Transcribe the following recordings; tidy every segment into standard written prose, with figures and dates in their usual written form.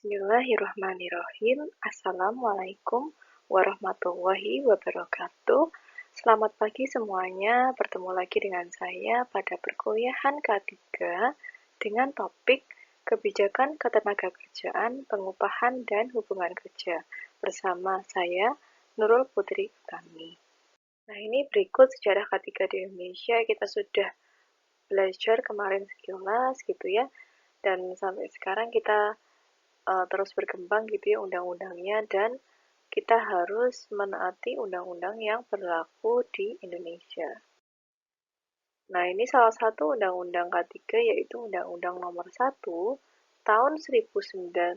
Bismillahirrahmanirrahim. Assalamualaikum warahmatullahi wabarakatuh. Selamat pagi semuanya. Bertemu lagi dengan saya pada perkuliahan K3 dengan topik Kebijakan Ketenagakerjaan, Pengupahan dan Hubungan Kerja bersama saya Nurul Putri Utami. Nah, ini berikut sejarah K3 di Indonesia. Kita sudah belajar kemarin sekilas gitu ya. Dan sampai sekarang kita terus berkembang gitu ya undang-undangnya, dan kita harus menaati undang-undang yang berlaku di Indonesia. Nah, ini salah satu undang-undang K3 yaitu Undang-Undang Nomor 1 tahun 1970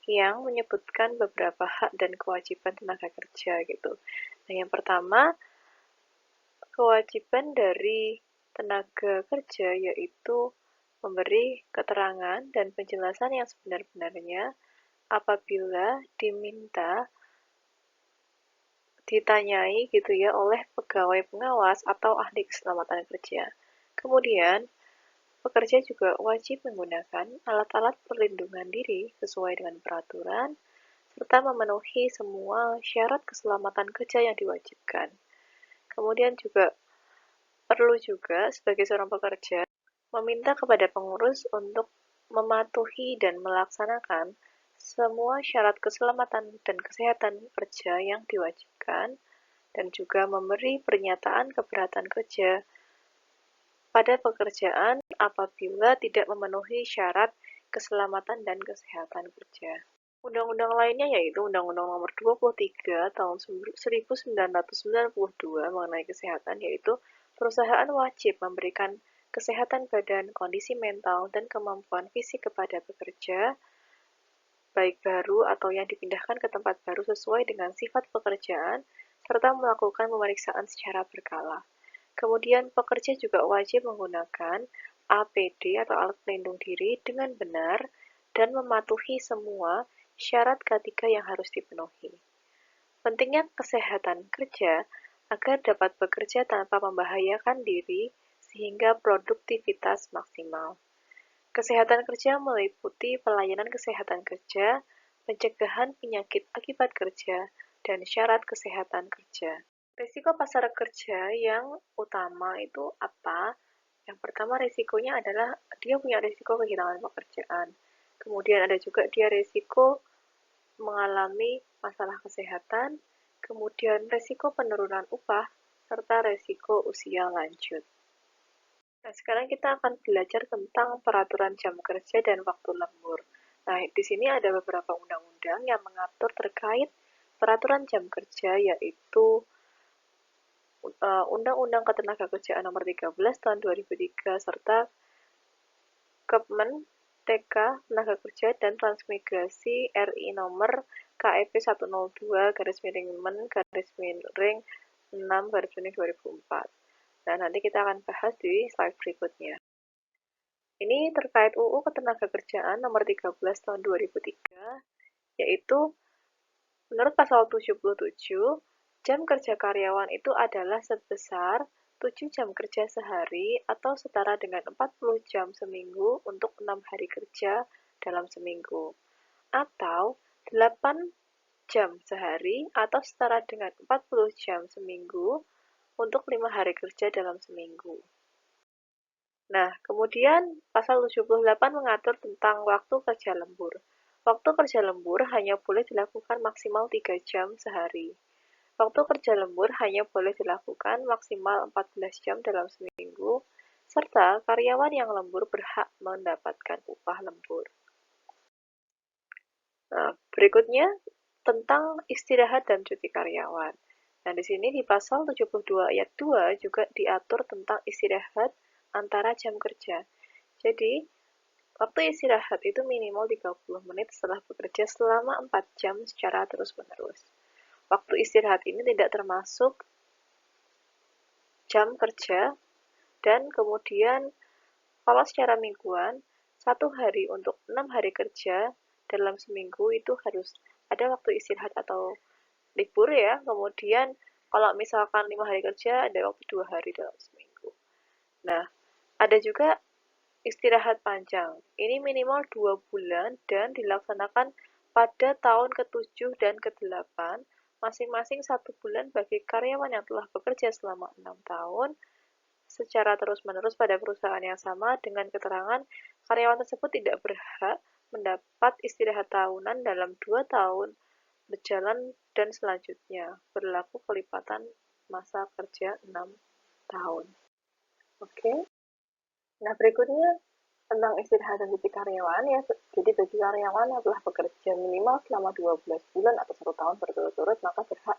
yang menyebutkan beberapa hak dan kewajiban tenaga kerja gitu. Nah, yang pertama, kewajiban dari tenaga kerja yaitu memberi keterangan dan penjelasan yang sebenar-benarnya apabila ditanyai gitu ya oleh pegawai pengawas atau ahli keselamatan kerja. Kemudian, pekerja juga wajib menggunakan alat-alat perlindungan diri sesuai dengan peraturan, serta memenuhi semua syarat keselamatan kerja yang diwajibkan. Kemudian juga perlu juga sebagai seorang pekerja meminta kepada pengurus untuk mematuhi dan melaksanakan semua syarat keselamatan dan kesehatan kerja yang diwajibkan, dan juga memberi pernyataan keberatan kerja pada pekerjaan apabila tidak memenuhi syarat keselamatan dan kesehatan kerja. Undang-undang lainnya yaitu Undang-Undang Nomor 23 tahun 1992 mengenai kesehatan, yaitu perusahaan wajib memberikan kesehatan badan, kondisi mental, dan kemampuan fisik kepada pekerja, baik baru atau yang dipindahkan ke tempat baru sesuai dengan sifat pekerjaan, serta melakukan pemeriksaan secara berkala. Kemudian, pekerja juga wajib menggunakan APD atau alat pelindung diri dengan benar dan mematuhi semua syarat K3 yang harus dipenuhi. Pentingnya kesehatan kerja agar dapat bekerja tanpa membahayakan diri sehingga produktivitas maksimal. Kesehatan kerja meliputi pelayanan kesehatan kerja, pencegahan penyakit akibat kerja, dan syarat kesehatan kerja. Risiko pasar kerja yang utama itu apa? Yang pertama, risikonya adalah dia punya risiko kehilangan pekerjaan. Kemudian ada juga dia risiko mengalami masalah kesehatan, kemudian risiko penurunan upah, serta risiko usia lanjut. Nah, sekarang kita akan belajar tentang peraturan jam kerja dan waktu lembur. Nah, di sini ada beberapa undang-undang yang mengatur terkait peraturan jam kerja, yaitu Undang-Undang Ketenagakerjaan Nomor 13 Tahun 2003 serta Kepmen TK Tenaga Kerja dan Transmigrasi RI Nomor KEP 102-Men-6-2004. Nah, nanti kita akan bahas di slide berikutnya. Ini terkait UU Ketenagakerjaan Nomor 13 Tahun 2003, yaitu menurut pasal 77, jam kerja karyawan itu adalah sebesar 7 jam kerja sehari atau setara dengan 40 jam seminggu untuk 6 hari kerja dalam seminggu, atau 8 jam sehari atau setara dengan 40 jam seminggu untuk 5 hari kerja dalam seminggu. Nah, kemudian pasal 78 mengatur tentang waktu kerja lembur. Waktu kerja lembur hanya boleh dilakukan maksimal 3 jam sehari. Waktu kerja lembur hanya boleh dilakukan maksimal 14 jam dalam seminggu, serta karyawan yang lembur berhak mendapatkan upah lembur. Nah, berikutnya tentang istirahat dan cuti karyawan. Nah, di sini di pasal 72 ayat 2 juga diatur tentang istirahat antara jam kerja. Jadi, waktu istirahat itu minimal 30 menit setelah bekerja selama 4 jam secara terus-menerus. Waktu istirahat ini tidak termasuk jam kerja, dan kemudian kalau secara mingguan, 1 hari untuk 6 hari kerja dalam seminggu itu harus ada waktu istirahat atau libur ya. Kemudian kalau misalkan 5 hari kerja, ada waktu 2 hari dalam seminggu. Nah, ada juga istirahat panjang. Ini minimal 2 bulan dan dilaksanakan pada tahun ke-7 dan ke-8, masing-masing 1 bulan bagi karyawan yang telah bekerja selama 6 tahun secara terus-menerus pada perusahaan yang sama dengan keterangan karyawan tersebut tidak berhak mendapat istirahat tahunan dalam 2 tahun berjalan dan selanjutnya berlaku kelipatan masa kerja 6 tahun. Oke. Nah, berikutnya tentang istirahat dan cuti karyawan ya. Jadi bagi karyawan yang telah bekerja minimal selama 12 bulan atau 1 tahun berturut-turut maka berhak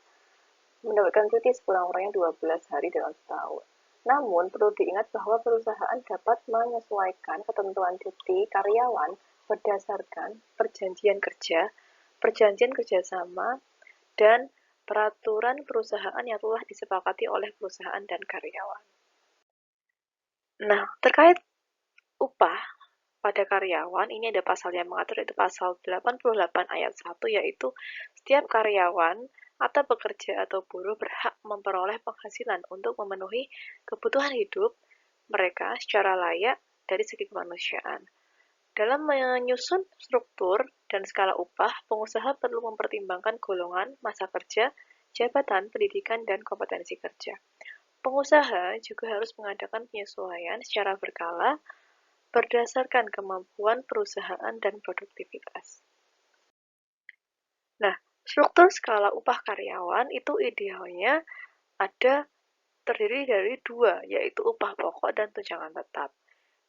mendapatkan cuti sekurang-kurangnya 12 hari dalam setahun. Namun, perlu diingat bahwa perusahaan dapat menyesuaikan ketentuan cuti karyawan berdasarkan perjanjian kerja, perjanjian kerjasama, dan peraturan perusahaan yang telah disepakati oleh perusahaan dan karyawan. Nah, terkait upah pada karyawan, ini ada pasal yang mengatur, yaitu pasal 88 ayat 1, yaitu setiap karyawan atau pekerja atau buruh berhak memperoleh penghasilan untuk memenuhi kebutuhan hidup mereka secara layak dari segi kemanusiaan. Dalam menyusun struktur dan skala upah, pengusaha perlu mempertimbangkan golongan, masa kerja, jabatan, pendidikan, dan kompetensi kerja. Pengusaha juga harus mengadakan penyesuaian secara berkala berdasarkan kemampuan perusahaan dan produktivitas. Nah, struktur skala upah karyawan itu idealnya terdiri dari 2, yaitu upah pokok dan tunjangan tetap.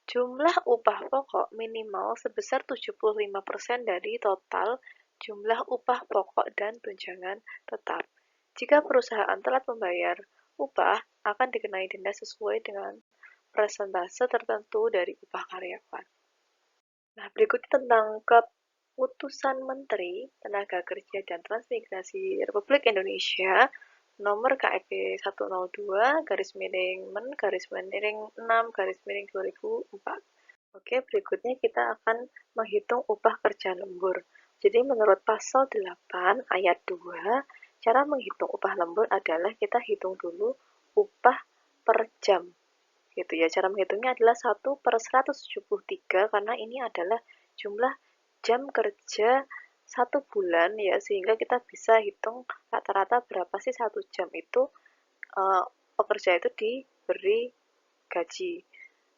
Jumlah upah pokok minimal sebesar 75% dari total jumlah upah pokok dan tunjangan tetap. Jika perusahaan telat membayar upah, akan dikenai denda sesuai dengan persentase tertentu dari upah karyawan. Nah, berikutnya tentang Keputusan Menteri Tenaga Kerja dan Transmigrasi Republik Indonesia nomor KEP 102 garis miring men garis miring 6 garis miring 2004. Oke, berikutnya kita akan menghitung upah kerja lembur. Jadi menurut pasal 8 ayat 2, cara menghitung upah lembur adalah kita hitung dulu upah per jam. Gitu ya. Cara menghitungnya adalah 1/173 karena ini adalah jumlah jam kerja 1 bulan ya, sehingga kita bisa hitung rata-rata berapa sih 1 jam itu pekerja itu diberi gaji.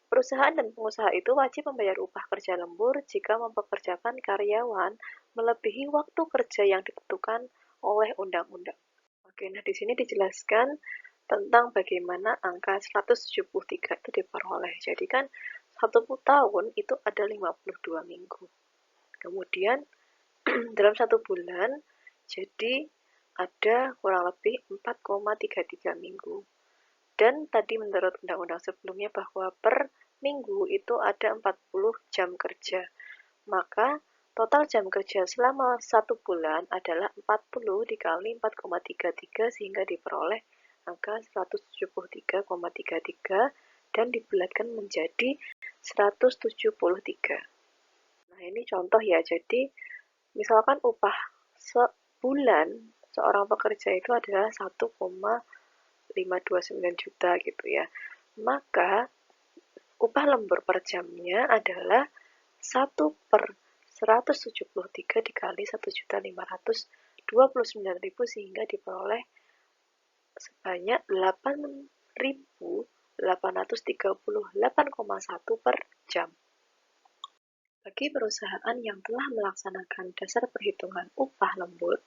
Perusahaan dan pengusaha itu wajib membayar upah kerja lembur jika mempekerjakan karyawan melebihi waktu kerja yang ditentukan oleh undang-undang. Oke, nah di sini dijelaskan tentang bagaimana angka 173 itu diperoleh. Jadi kan 1 tahun itu ada 52 minggu. Kemudian dalam 1 bulan jadi ada kurang lebih 4,33 minggu. Dan tadi menurut undang-undang sebelumnya bahwa per minggu itu ada 40 jam kerja. Maka total jam kerja selama 1 bulan adalah 40 dikali 4,33 sehingga diperoleh angka 173,33 dan dibulatkan menjadi 173. Nah, ini contoh ya. Jadi, misalkan upah sebulan seorang pekerja itu adalah 1,529 juta gitu ya. Maka upah lembur per jamnya adalah 1/173 dikali 1.529.000 sehingga diperoleh sebanyak 8.838,1 per jam. Bagi perusahaan yang telah melaksanakan dasar perhitungan upah lembur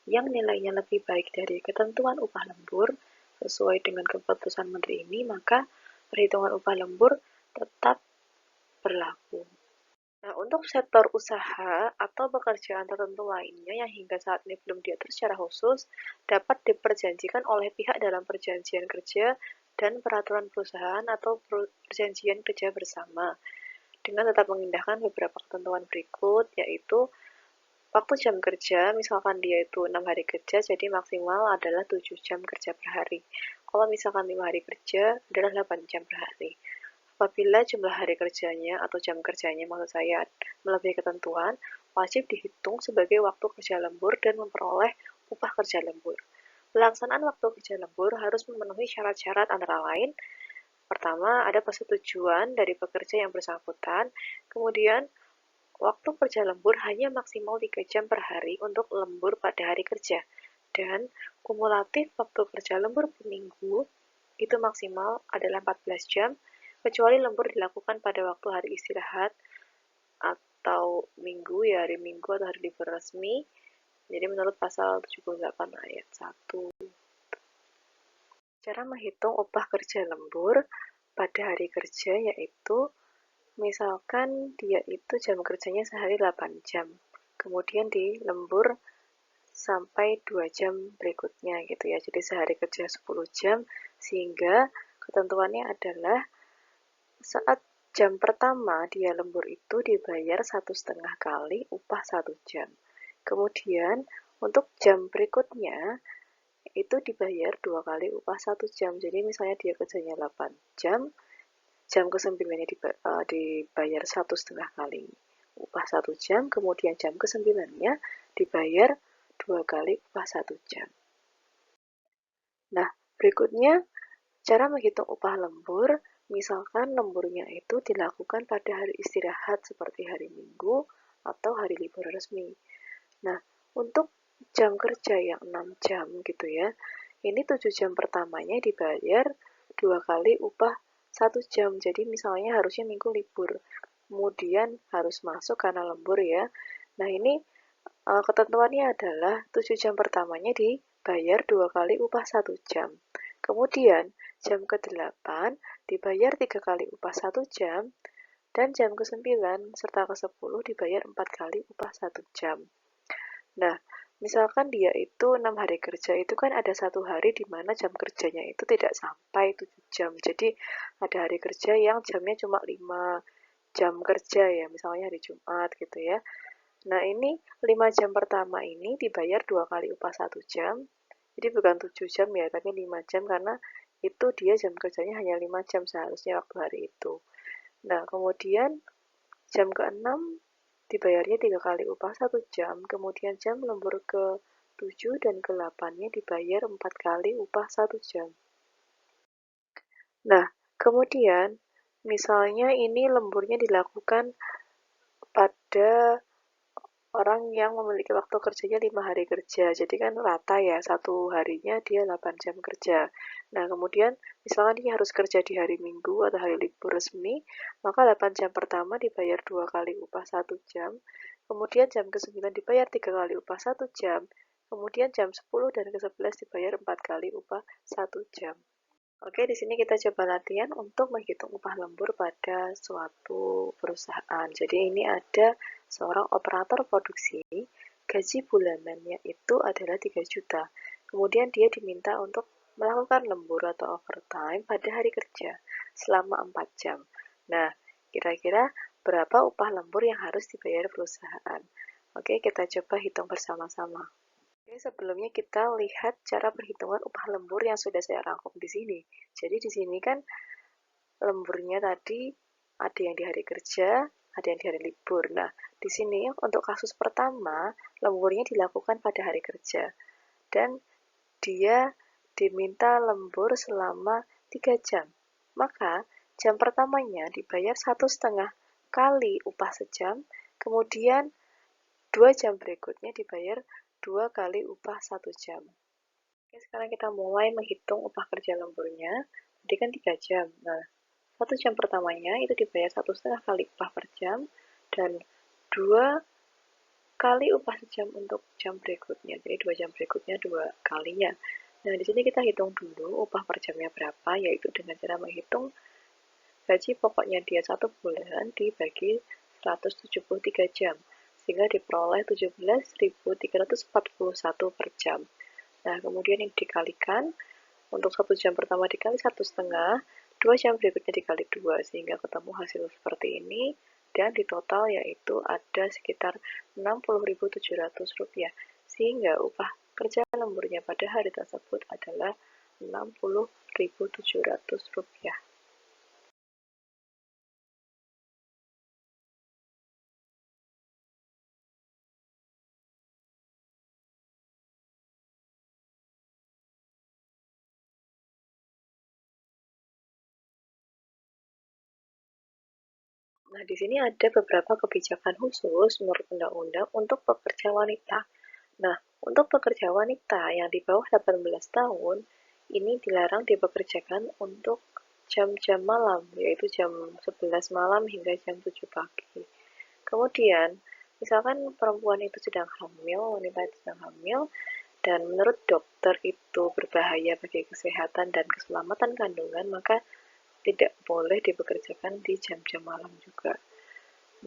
yang nilainya lebih baik dari ketentuan upah lembur sesuai dengan keputusan Menteri ini, maka perhitungan upah lembur tetap berlaku. Nah, untuk sektor usaha atau pekerjaan tertentu lainnya yang hingga saat ini belum diatur secara khusus, dapat diperjanjikan oleh pihak dalam perjanjian kerja dan peraturan perusahaan atau perjanjian kerja bersama, dengan tetap mengindahkan beberapa ketentuan berikut, yaitu waktu jam kerja, misalkan dia itu 6 hari kerja, jadi maksimal adalah 7 jam kerja per hari. Kalau misalkan 5 hari kerja, adalah 8 jam per hari. Apabila jumlah hari kerjanya atau jam kerjanya maksud saya melebihi ketentuan, wajib dihitung sebagai waktu kerja lembur dan memperoleh upah kerja lembur. Pelaksanaan waktu kerja lembur harus memenuhi syarat-syarat antara lain Pertama, ada persetujuan dari pekerja yang bersangkutan, kemudian waktu kerja lembur hanya maksimal 3 jam per hari untuk lembur pada hari kerja, dan kumulatif waktu kerja lembur per minggu itu maksimal adalah 14 jam, kecuali lembur dilakukan pada waktu hari istirahat atau minggu, ya hari minggu atau hari libur resmi. Jadi menurut pasal 78 ayat 1. Cara menghitung upah kerja lembur pada hari kerja yaitu misalkan dia itu jam kerjanya sehari 8 jam, kemudian dilembur sampai 2 jam berikutnya gitu ya. Jadi sehari kerja 10 jam, sehingga ketentuannya adalah saat jam pertama dia lembur itu dibayar 1,5 kali upah 1 jam. Kemudian untuk jam berikutnya itu dibayar 2 kali upah 1 jam. Jadi misalnya dia kerjanya 8 jam, jam ke-9-nya dibayar 1,5 kali upah 1 jam, kemudian jam ke-9-nya dibayar 2 kali upah 1 jam. Nah, berikutnya cara menghitung upah lembur, misalkan lemburnya itu dilakukan pada hari istirahat seperti hari Minggu atau hari libur resmi. Nah, untuk jam kerja yang 6 jam gitu ya, ini 7 jam pertamanya dibayar 2 kali upah 1 jam. Jadi misalnya harusnya Minggu libur, kemudian harus masuk karena lembur ya. Nah, ini ketentuannya adalah 7 jam pertamanya dibayar 2 kali upah 1 jam. Kemudian jam ke-8 dibayar 3 kali upah 1 jam, dan jam ke-9 serta ke-10 dibayar 4 kali upah 1 jam. Nah, misalkan dia itu 6 hari kerja, itu kan ada 1 hari di mana jam kerjanya itu tidak sampai 7 jam. Jadi ada hari kerja yang jamnya cuma 5 jam kerja ya, misalnya hari Jumat gitu ya. Nah, ini 5 jam pertama ini dibayar 2 kali upah 1 jam. Jadi bukan 7 jam ya, tapi 5 jam karena itu dia jam kerjanya hanya 5 jam seharusnya waktu hari itu. Nah, kemudian jam ke-6 dibayarnya 3 kali upah 1 jam, kemudian jam lembur ke-7 dan ke-8-nya dibayar 4 kali upah 1 jam. Nah, kemudian misalnya ini lemburnya dilakukan pada orang yang memiliki waktu kerjanya 5 hari kerja, jadi kan rata ya, satu harinya dia 8 jam kerja. Nah, kemudian misalkan dia harus kerja di hari Minggu atau hari libur resmi, maka 8 jam pertama dibayar 2 kali upah 1 jam, kemudian jam ke-9 dibayar 3 kali upah 1 jam, kemudian jam 10 dan ke-11 dibayar 4 kali upah 1 jam. Oke, di sini kita coba latihan untuk menghitung upah lembur pada suatu perusahaan. Jadi ini ada seorang operator produksi, gaji bulanannya itu adalah 3 juta. Kemudian dia diminta untuk melakukan lembur atau overtime pada hari kerja selama 4 jam. Nah, kira-kira berapa upah lembur yang harus dibayar perusahaan? Oke, kita coba hitung bersama-sama. Oke, sebelumnya kita lihat cara perhitungan upah lembur yang sudah saya rangkum di sini. Jadi di sini kan lemburnya tadi ada yang di hari kerja, ada yang di hari libur. Nah, di sini untuk kasus pertama, lemburnya dilakukan pada hari kerja. Dan dia diminta lembur selama 3 jam. Maka, jam pertamanya dibayar 1,5 kali upah sejam, kemudian 2 jam berikutnya dibayar 2 kali upah 1 jam. Oke, sekarang kita mulai menghitung upah kerja lemburnya. Tadi kan 3 jam. Nah, 1 jam pertamanya itu dibayar 1,5 kali upah per jam, dan 2 kali upah sejam untuk jam berikutnya. Jadi 2 jam berikutnya 2 kalinya. Nah, di sini kita hitung dulu upah per jamnya berapa, yaitu dengan cara menghitung gaji pokoknya dia 1 bulan dibagi 173 jam, sehingga diperoleh 17.341 per jam. Nah, kemudian yang dikalikan, untuk 1 jam pertama dikali 1,5, 2 jam berikutnya dikali 2, sehingga ketemu hasil seperti ini, dan di total yaitu ada sekitar Rp60.700, sehingga upah kerja lemburnya pada hari tersebut adalah Rp60.700. Nah, di sini ada beberapa kebijakan khusus menurut undang-undang untuk pekerja wanita. Nah, untuk pekerja wanita yang di bawah 18 tahun, ini dilarang dipekerjakan untuk jam-jam malam, yaitu jam 11 malam hingga jam 7 pagi. Kemudian, misalkan perempuan itu sedang hamil, wanita itu sedang hamil, dan menurut dokter itu berbahaya bagi kesehatan dan keselamatan kandungan, maka tidak boleh dipekerjakan di jam-jam malam juga.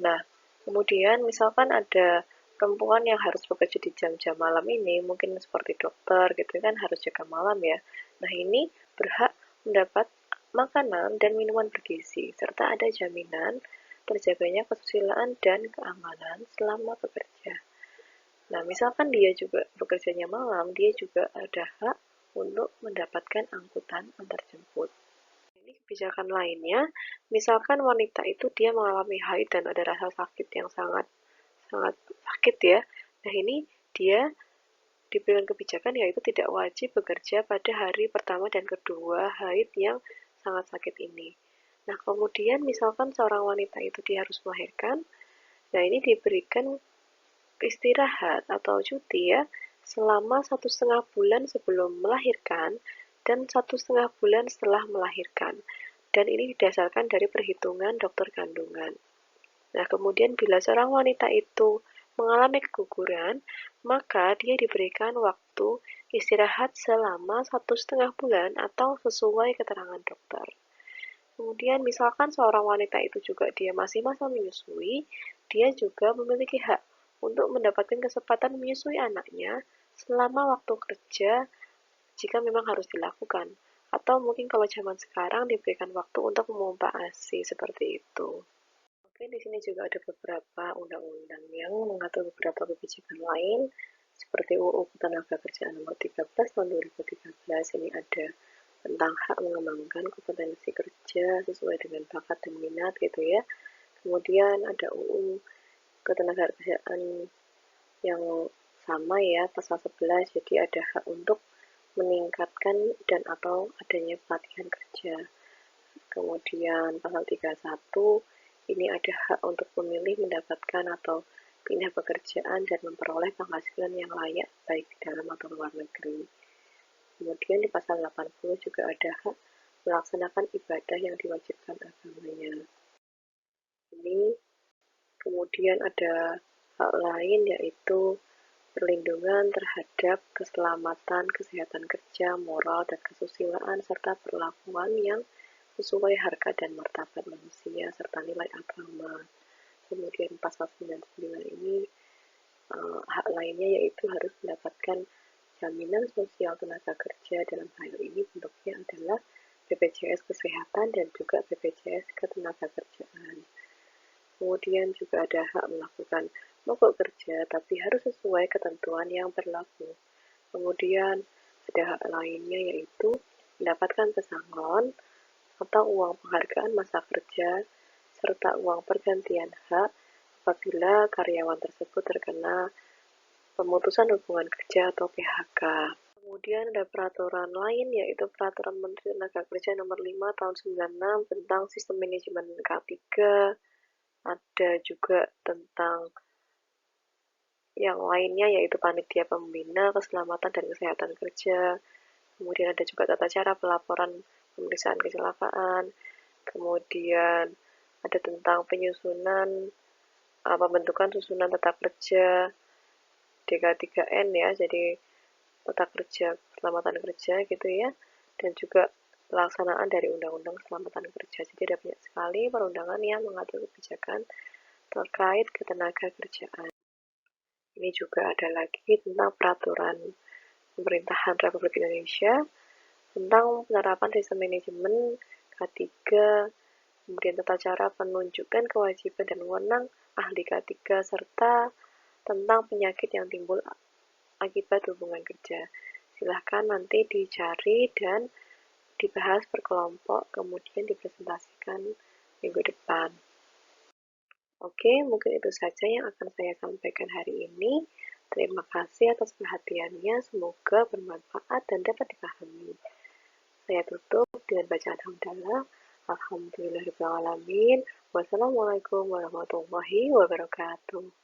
Nah, kemudian misalkan ada perempuan yang harus bekerja di jam-jam malam ini, mungkin seperti dokter gitu kan harus jaga malam ya. Nah, ini berhak mendapat makanan dan minuman bergizi, serta ada jaminan terjaganya kesusilaan dan keamanan selama bekerja. Nah, misalkan dia juga bekerjanya malam, dia juga ada hak untuk mendapatkan angkutan antar jemput. Ini kebijakan lainnya, misalkan wanita itu dia mengalami haid dan ada rasa sakit yang sangat sangat sakit ya. Nah, ini dia diberikan kebijakan yaitu tidak wajib bekerja pada hari pertama dan kedua haid yang sangat sakit ini. Nah, kemudian misalkan seorang wanita itu dia harus melahirkan, nah ini diberikan istirahat atau cuti ya selama 1,5 bulan sebelum melahirkan dan 1,5 bulan setelah melahirkan. Dan ini didasarkan dari perhitungan dokter kandungan. Nah, kemudian bila seorang wanita itu mengalami keguguran, maka dia diberikan waktu istirahat selama 1,5 bulan atau sesuai keterangan dokter. Kemudian misalkan seorang wanita itu juga dia masih masa menyusui, dia juga memiliki hak untuk mendapatkan kesempatan menyusui anaknya selama waktu kerja jika memang harus dilakukan. Atau mungkin kalau zaman sekarang diberikan waktu untuk memompa ASI seperti itu. Oke, di sini juga ada beberapa undang-undang yang mengatur beberapa kebijakan lain, seperti UU Ketenagakerjaan Nomor 13 Tahun 2013. Ini ada tentang hak mengembangkan kompetensi kerja sesuai dengan bakat dan minat gitu ya. Kemudian ada UU Ketenagakerjaan yang sama ya, pasal 11, jadi ada hak untuk meningkatkan dan atau adanya pelatihan kerja. Kemudian pasal 31, ini ada hak untuk pemilih mendapatkan atau pindah pekerjaan dan memperoleh penghasilan yang layak baik di dalam atau luar negeri. Kemudian di pasal 80 juga ada hak melaksanakan ibadah yang diwajibkan agamanya. Ini kemudian ada hak lain yaitu perlindungan terhadap keselamatan, kesehatan kerja, moral, dan kesusilaan, serta perlakuan yang sesuai harkat dan martabat manusia, serta nilai agama. Kemudian pasal 99 ini hak lainnya yaitu harus mendapatkan jaminan sosial tenaga kerja. Dalam hal ini bentuknya adalah BPJS Kesehatan dan juga BPJS Ketenagakerjaan. Kemudian juga ada hak melakukan mogok kerja, tapi harus sesuai ketentuan yang berlaku. Kemudian ada hak lainnya yaitu mendapatkan pesangon atau uang penghargaan masa kerja, serta uang pergantian hak apabila karyawan tersebut terkena pemutusan hubungan kerja atau PHK. Kemudian ada peraturan lain yaitu Peraturan Menteri Tenaga Nomor 5 Tahun 96 tentang sistem manajemen K3. Ada juga tentang yang lainnya yaitu Panitia Pembina Keselamatan dan Kesehatan Kerja. Kemudian ada juga tata cara pelaporan pemeriksaan kecelakaan. Kemudian ada tentang penyusunan pembentukan susunan tata kerja DK3N ya, jadi tata kerja keselamatan kerja gitu ya, dan juga pelaksanaan dari Undang-Undang Keselamatan Kerja. Jadi ada banyak sekali perundangan yang mengatur kebijakan terkait ketenaga kerjaan. Ini juga ada lagi tentang peraturan pemerintahan Republik Indonesia tentang penerapan sistem manajemen K3, kemudian tata cara penunjukan kewajiban dan wewenang ahli K3, serta tentang penyakit yang timbul akibat hubungan kerja. Silahkan nanti dicari dan dibahas per kelompok, kemudian dipresentasikan minggu depan. Oke, mungkin itu saja yang akan saya sampaikan hari ini. Terima kasih atas perhatiannya, semoga bermanfaat dan dapat dipahami. Saya tutup dengan bacaan hamdalah. Alhamdulillahirrahmanirrahim. Wassalamualaikum warahmatullahi wabarakatuh.